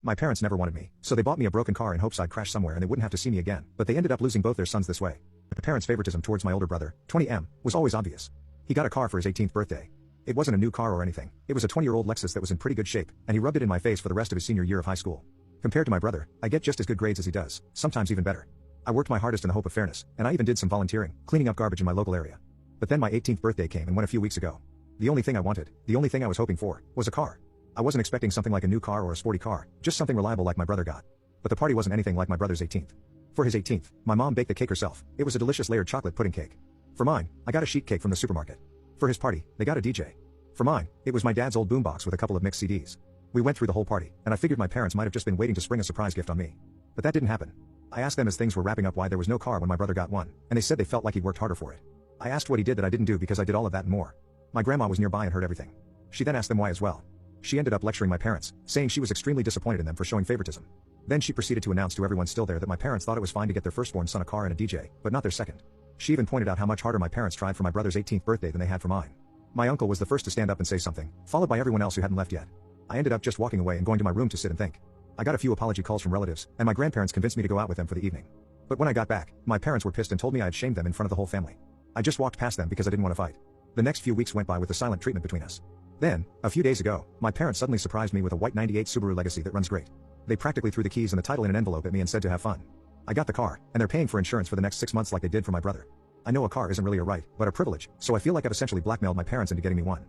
My parents never wanted me, so they bought me a broken car in hopes I'd crash somewhere and they wouldn't have to see me again, but they ended up losing both their sons this way. The parents' favoritism towards my older brother, 20M, was always obvious. He got a car for his 18th birthday. It wasn't a new car or anything, it was a 20-year-old Lexus that was in pretty good shape, and he rubbed it in my face for the rest of his senior year of high school. Compared to my brother, I get just as good grades as he does, sometimes even better. I worked my hardest in the hope of fairness, and I even did some volunteering, cleaning up garbage in my local area. But then my 18th birthday came and went a few weeks ago. The only thing I wanted, the only thing I was hoping for, was a car. I wasn't expecting something like a new car or a sporty car, just something reliable like my brother got. But the party wasn't anything like my brother's 18th. For his 18th, my mom baked the cake herself. It was a delicious layered chocolate pudding cake. For mine, I got a sheet cake from the supermarket. For his party, they got a DJ. For mine, it was my dad's old boombox with a couple of mixed CDs. We went through the whole party, and I figured my parents might have just been waiting to spring a surprise gift on me. But that didn't happen. I asked them as things were wrapping up why there was no car when my brother got one, and they said they felt like he'd worked harder for it. I asked what he did that I didn't do because I did all of that and more. My grandma was nearby and heard everything. She then asked them why as well. She ended up lecturing my parents, saying she was extremely disappointed in them for showing favoritism. Then she proceeded to announce to everyone still there that my parents thought it was fine to get their firstborn son a car and a DJ, but not their second. She even pointed out how much harder my parents tried for my brother's 18th birthday than they had for mine. My uncle was the first to stand up and say something, followed by everyone else who hadn't left yet. I ended up just walking away and going to my room to sit and think. I got a few apology calls from relatives, and my grandparents convinced me to go out with them for the evening. But when I got back, my parents were pissed and told me I had shamed them in front of the whole family. I just walked past them because I didn't want to fight. The next few weeks went by with the silent treatment between us. Then, a few days ago, my parents suddenly surprised me with a white '98 Subaru Legacy that runs great. They practically threw the keys and the title in an envelope at me and said to have fun. I got the car, and they're paying for insurance for the next 6 months like they did for my brother. I know a car isn't really a right, but a privilege, so I feel like I've essentially blackmailed my parents into getting me one.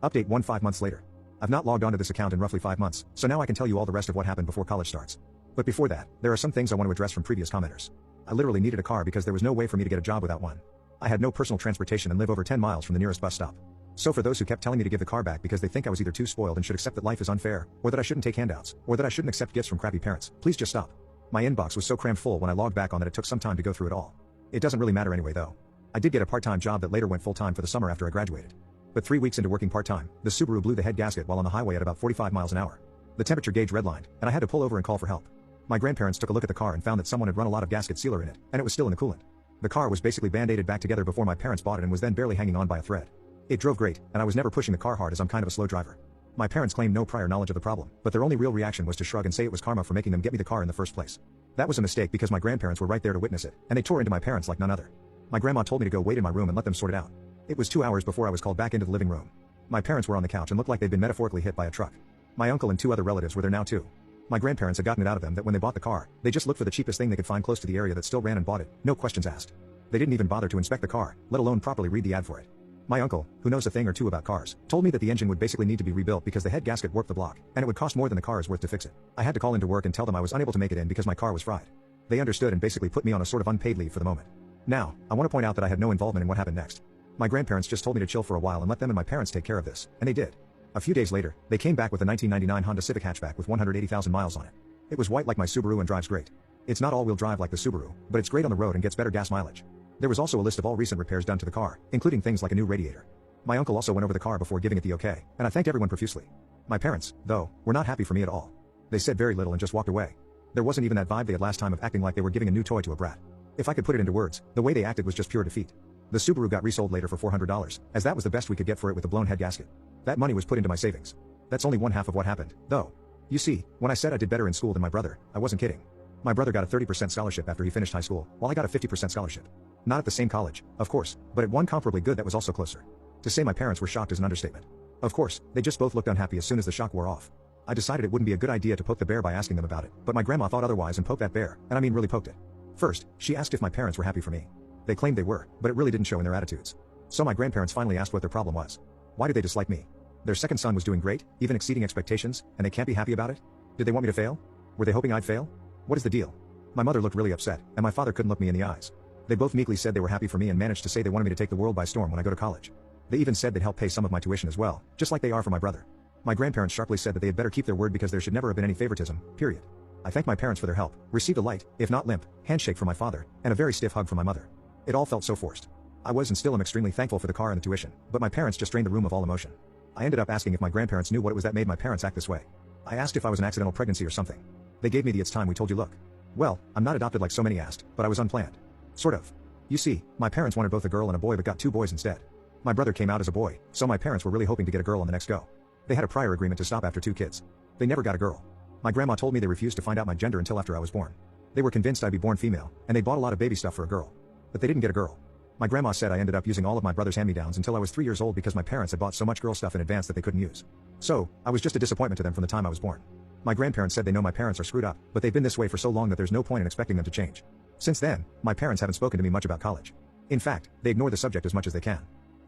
Update 5 months later. I've not logged onto this account in roughly 5 months, so now I can tell you all the rest of what happened before college starts. But before that, there are some things I want to address from previous commenters. I literally needed a car because there was no way for me to get a job without one. I had no personal transportation and live over 10 miles from the nearest bus stop. So for those who kept telling me to give the car back because they think I was either too spoiled and should accept that life is unfair, or that I shouldn't take handouts, or that I shouldn't accept gifts from crappy parents, please just stop. My inbox was so crammed full when I logged back on that it took some time to go through it all. It doesn't really matter anyway though. I did get a part-time job that later went full-time for the summer after I graduated. But 3 weeks into working part-time, the Subaru blew the head gasket while on the highway at about 45 miles an hour. The temperature gauge redlined, and I had to pull over and call for help. My grandparents took a look at the car and found that someone had run a lot of gasket sealer in it, and it was still in the coolant. The car was basically band-aided back together before my parents bought it and was then barely hanging on by a thread. It drove great, and I was never pushing the car hard as I'm kind of a slow driver. My parents claimed no prior knowledge of the problem, but their only real reaction was to shrug and say it was karma for making them get me the car in the first place. That was a mistake because my grandparents were right there to witness it, and they tore into my parents like none other. My grandma told me to go wait in my room and let them sort it out. It was 2 hours before I was called back into the living room. My parents were on the couch and looked like they'd been metaphorically hit by a truck. My uncle and 2 other relatives were there now too. My grandparents had gotten it out of them that when they bought the car, they just looked for the cheapest thing they could find close to the area that still ran and bought it, no questions asked. They didn't even bother to inspect the car, let alone properly read the ad for it. My uncle, who knows a thing or two about cars, told me that the engine would basically need to be rebuilt because the head gasket warped the block, and it would cost more than the car is worth to fix it. I had to call into work and tell them I was unable to make it in because my car was fried. They understood and basically put me on a sort of unpaid leave for the moment. Now, I want to point out that I had no involvement in what happened next. My grandparents just told me to chill for a while and let them and my parents take care of this, and they did. A few days later, they came back with a 1999 Honda Civic hatchback with 180,000 miles on it. It was white like my Subaru and drives great. It's not all-wheel drive like the Subaru, but it's great on the road and gets better gas mileage. There was also a list of all recent repairs done to the car, including things like a new radiator. My uncle also went over the car before giving it the okay, and I thanked everyone profusely. My parents, though, were not happy for me at all. They said very little and just walked away. There wasn't even that vibe they had last time of acting like they were giving a new toy to a brat. If I could put it into words, the way they acted was just pure defeat. The Subaru got resold later for $400, as that was the best we could get for it with the blown head gasket. That money was put into my savings. That's only one half of what happened, though. You see, when I said I did better in school than my brother, I wasn't kidding. My brother got a 30% scholarship after he finished high school, while I got a 50% scholarship. Not at the same college, of course, but at one comparably good that was also closer. To say my parents were shocked is an understatement. Of course, they just both looked unhappy as soon as the shock wore off. I decided it wouldn't be a good idea to poke the bear by asking them about it, but my grandma thought otherwise and poked that bear, and I mean really poked it. First, she asked if my parents were happy for me. They claimed they were, but it really didn't show in their attitudes. So my grandparents finally asked what their problem was. Why did they dislike me? Their second son was doing great, even exceeding expectations, and they can't be happy about it? Did they want me to fail? Were they hoping I'd fail? What is the deal? My mother looked really upset, and my father couldn't look me in the eyes. They both meekly said they were happy for me and managed to say they wanted me to take the world by storm when I go to college. They even said they'd help pay some of my tuition as well, just like they are for my brother. My grandparents sharply said that they had better keep their word because there should never have been any favoritism, period. I thanked my parents for their help, received a light, if not limp, handshake from my father, and a very stiff hug from my mother. It all felt so forced. I was and still am extremely thankful for the car and the tuition, but my parents just drained the room of all emotion. I ended up asking if my grandparents knew what it was that made my parents act this way. I asked if I was an accidental pregnancy or something. They gave me the "it's time we told you" look. Well, I'm not adopted like so many asked, but I was unplanned. Sort of. You see, my parents wanted both a girl and a boy but got 2 boys instead. My brother came out as a boy, so my parents were really hoping to get a girl on the next go. They had a prior agreement to stop after 2 kids. They never got a girl. My grandma told me they refused to find out my gender until after I was born. They were convinced I'd be born female, and they bought a lot of baby stuff for a girl. But they didn't get a girl. My grandma said I ended up using all of my brother's hand-me-downs until I was 3 years old because my parents had bought so much girl stuff in advance that they couldn't use. So, I was just a disappointment to them from the time I was born. My grandparents said they know my parents are screwed up, but they've been this way for so long that there's no point in expecting them to change. Since then, my parents haven't spoken to me much about college. In fact, they ignore the subject as much as they can.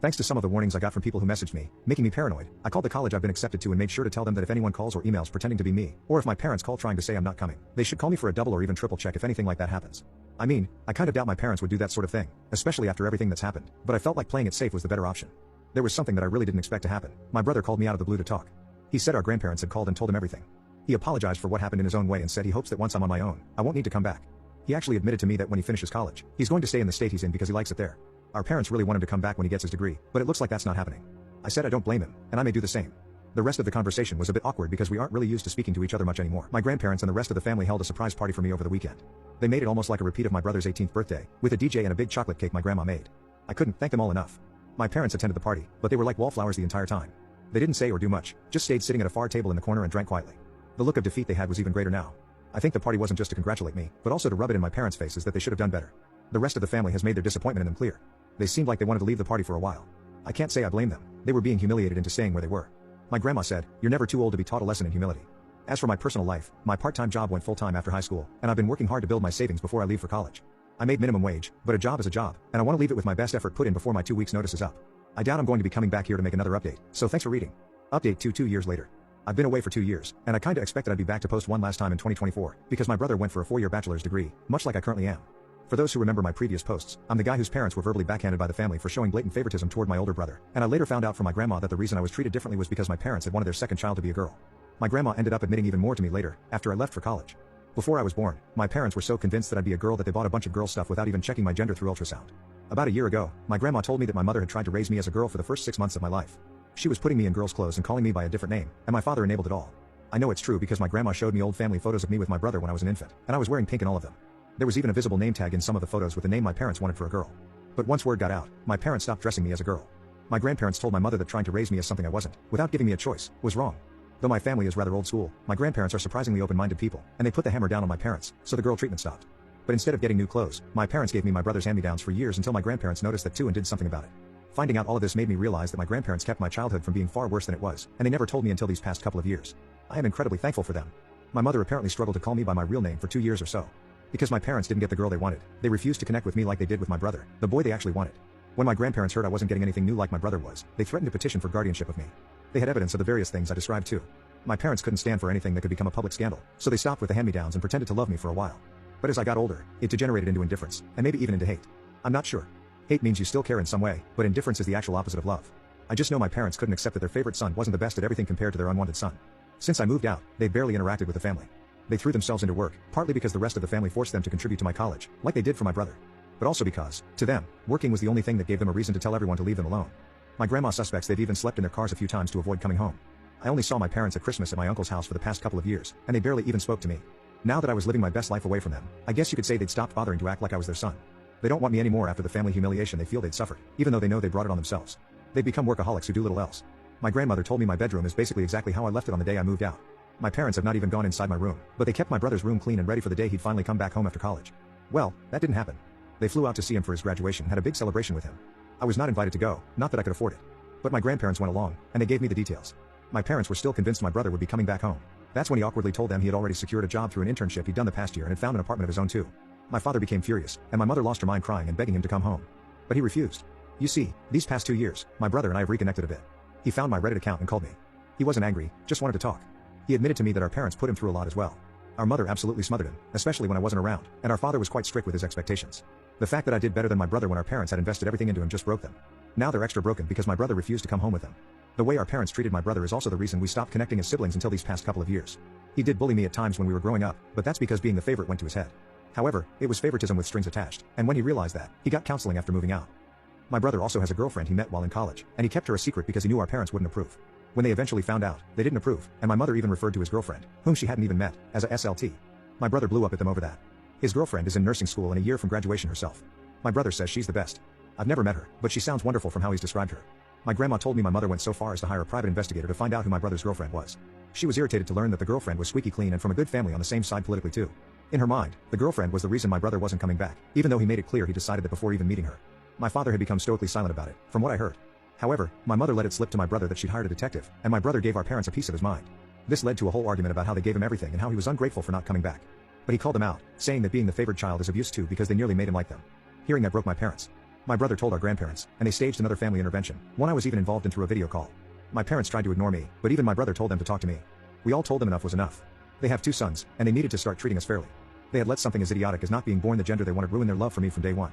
Thanks to some of the warnings I got from people who messaged me, making me paranoid, I called the college I've been accepted to and made sure to tell them that if anyone calls or emails pretending to be me, or if my parents call trying to say I'm not coming, they should call me for a double or even triple check if anything like that happens. I mean, I kind of doubt my parents would do that sort of thing, especially after everything that's happened, but I felt like playing it safe was the better option. There was something that I really didn't expect to happen. My brother called me out of the blue to talk. He said our grandparents had called and told him everything. He apologized for what happened in his own way and said he hopes that once I'm on my own, I won't need to come back. He actually admitted to me that when he finishes college, he's going to stay in the state he's in because he likes it there. Our parents really want him to come back when he gets his degree, but it looks like that's not happening. I said I don't blame him, and I may do the same. The rest of the conversation was a bit awkward because we aren't really used to speaking to each other much anymore. My grandparents and the rest of the family held a surprise party for me over the weekend. They made it almost like a repeat of my brother's 18th birthday, with a DJ and a big chocolate cake my grandma made. I couldn't thank them all enough. My parents attended the party, but they were like wallflowers the entire time. They didn't say or do much, just stayed sitting at a far table in the corner and drank quietly. The look of defeat they had was even greater now. I think the party wasn't just to congratulate me, but also to rub it in my parents' faces that they should have done better. The rest of the family has made their disappointment in them clear. They seemed like they wanted to leave the party for a while. I can't say I blame them. They were being humiliated into staying where they were. My grandma said, "You're never too old to be taught a lesson in humility." As for my personal life, my part-time job went full-time after high school, and I've been working hard to build my savings before I leave for college. I made minimum wage, but a job is a job, and I want to leave it with my best effort put in before my 2 weeks notice is up. I doubt I'm going to be coming back here to make another update, so thanks for reading. Update 2 years later. I've been away for 2 years, and I kinda expected I'd be back to post one last time in 2024, because my brother went for a 4-year bachelor's degree, much like I currently am. For those who remember my previous posts, I'm the guy whose parents were verbally backhanded by the family for showing blatant favoritism toward my older brother, and I later found out from my grandma that the reason I was treated differently was because my parents had wanted their second child to be a girl. My grandma ended up admitting even more to me later, after I left for college. Before I was born, my parents were so convinced that I'd be a girl that they bought a bunch of girl stuff without even checking my gender through ultrasound. About a year ago, my grandma told me that my mother had tried to raise me as a girl for the first 6 months of my life. She was putting me in girls' clothes and calling me by a different name, and my father enabled it all. I know it's true because my grandma showed me old family photos of me with my brother when I was an infant, and I was wearing pink in all of them. There was even a visible name tag in some of the photos with the name my parents wanted for a girl. But once word got out, my parents stopped dressing me as a girl. My grandparents told my mother that trying to raise me as something I wasn't, without giving me a choice, was wrong. Though my family is rather old school, my grandparents are surprisingly open-minded people, and they put the hammer down on my parents, so the girl treatment stopped. But instead of getting new clothes, my parents gave me my brother's hand-me-downs for years until my grandparents noticed that too and did something about it. Finding out all of this made me realize that my grandparents kept my childhood from being far worse than it was, and they never told me until these past couple of years. I am incredibly thankful for them. My mother apparently struggled to call me by my real name for 2 years or so. Because my parents didn't get the girl they wanted, they refused to connect with me like they did with my brother, the boy they actually wanted. When my grandparents heard I wasn't getting anything new like my brother was, they threatened to petition for guardianship of me. They had evidence of the various things I described too. My parents couldn't stand for anything that could become a public scandal, so they stopped with the hand-me-downs and pretended to love me for a while. But as I got older, it degenerated into indifference, and maybe even into hate. I'm not sure. Hate means you still care in some way, but indifference is the actual opposite of love. I just know my parents couldn't accept that their favorite son wasn't the best at everything compared to their unwanted son. Since I moved out, they barely interacted with the family. They threw themselves into work, partly because the rest of the family forced them to contribute to my college, like they did for my brother. But also because, to them, working was the only thing that gave them a reason to tell everyone to leave them alone. My grandma suspects they've even slept in their cars a few times to avoid coming home. I only saw my parents at Christmas at my uncle's house for the past couple of years, and they barely even spoke to me. Now that I was living my best life away from them, I guess you could say they'd stopped bothering to act like I was their son. They don't want me anymore after the family humiliation they feel they'd suffered, even though they know they brought it on themselves. They've become workaholics who do little else. My grandmother told me my bedroom is basically exactly how I left it on the day I moved out. My parents have not even gone inside my room, but they kept my brother's room clean and ready for the day he'd finally come back home after college. Well, that didn't happen. They flew out to see him for his graduation and had a big celebration with him. I was not invited to go, not that I could afford it. But my grandparents went along, and they gave me the details. My parents were still convinced my brother would be coming back home. That's when he awkwardly told them he had already secured a job through an internship he'd done the past year and had found an apartment of his own too. My father became furious, and my mother lost her mind crying and begging him to come home. But he refused. You see, these past 2 years, my brother and I have reconnected a bit. He found my Reddit account and called me. He wasn't angry, just wanted to talk. He admitted to me that our parents put him through a lot as well. Our mother absolutely smothered him, especially when I wasn't around, and our father was quite strict with his expectations. The fact that I did better than my brother when our parents had invested everything into him just broke them. Now they're extra broken because my brother refused to come home with them. The way our parents treated my brother is also the reason we stopped connecting as siblings until these past couple of years. He did bully me at times when we were growing up, but that's because being the favorite went to his head. However, it was favoritism with strings attached, and when he realized that, he got counseling after moving out. My brother also has a girlfriend he met while in college, and he kept her a secret because he knew our parents wouldn't approve. When they eventually found out, they didn't approve, and my mother even referred to his girlfriend, whom she hadn't even met, as a SLT. My brother blew up at them over that. His girlfriend is in nursing school and a year from graduation herself. My brother says she's the best. I've never met her, but she sounds wonderful from how he's described her. My grandma told me my mother went so far as to hire a private investigator to find out who my brother's girlfriend was. She was irritated to learn that the girlfriend was squeaky clean and from a good family on the same side politically too. In her mind, the girlfriend was the reason my brother wasn't coming back, even though he made it clear he decided that before even meeting her. My father had become stoically silent about it, from what I heard. However, my mother let it slip to my brother that she'd hired a detective, and my brother gave our parents a piece of his mind. This led to a whole argument about how they gave him everything and how he was ungrateful for not coming back. But he called them out, saying that being the favored child is of use too because they nearly made him like them. Hearing that broke my parents. My brother told our grandparents, and they staged another family intervention, one I was even involved in through a video call. My parents tried to ignore me, but even my brother told them to talk to me. We all told them enough was enough. They have 2 sons, and they needed to start treating us fairly. They had let something as idiotic as not being born the gender they wanted ruin their love for me from day one.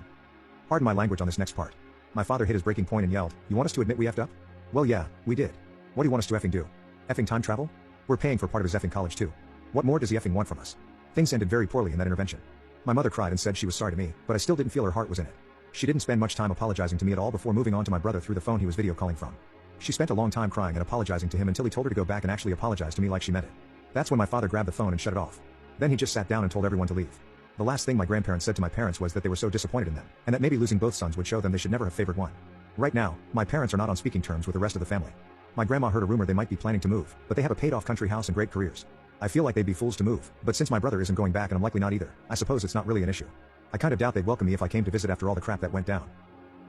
Pardon my language on this next part. My father hit his breaking point and yelled, "You want us to admit we effed up?" Well yeah, we did. What do you want us to effing do? Effing time travel? We're paying for part of his effing college too. What more does he effing want from us? Things ended very poorly in that intervention. My mother cried and said she was sorry to me, but I still didn't feel her heart was in it. She didn't spend much time apologizing to me at all before moving on to my brother through the phone he was video calling from. She spent a long time crying and apologizing to him until he told her to go back and actually apologize to me like she meant it. That's when my father grabbed the phone and shut it off. Then he just sat down and told everyone to leave. The last thing my grandparents said to my parents was that they were so disappointed in them, and that maybe losing both sons would show them they should never have favored one. Right now, my parents are not on speaking terms with the rest of the family. My grandma heard a rumor they might be planning to move, but they have a paid-off country house and great careers. I feel like they'd be fools to move, but since my brother isn't going back and I'm likely not either, I suppose it's not really an issue. I kind of doubt they'd welcome me if I came to visit after all the crap that went down.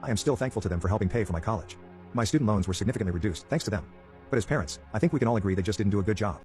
I am still thankful to them for helping pay for my college. My student loans were significantly reduced thanks to them. But as parents, I think we can all agree they just didn't do a good job.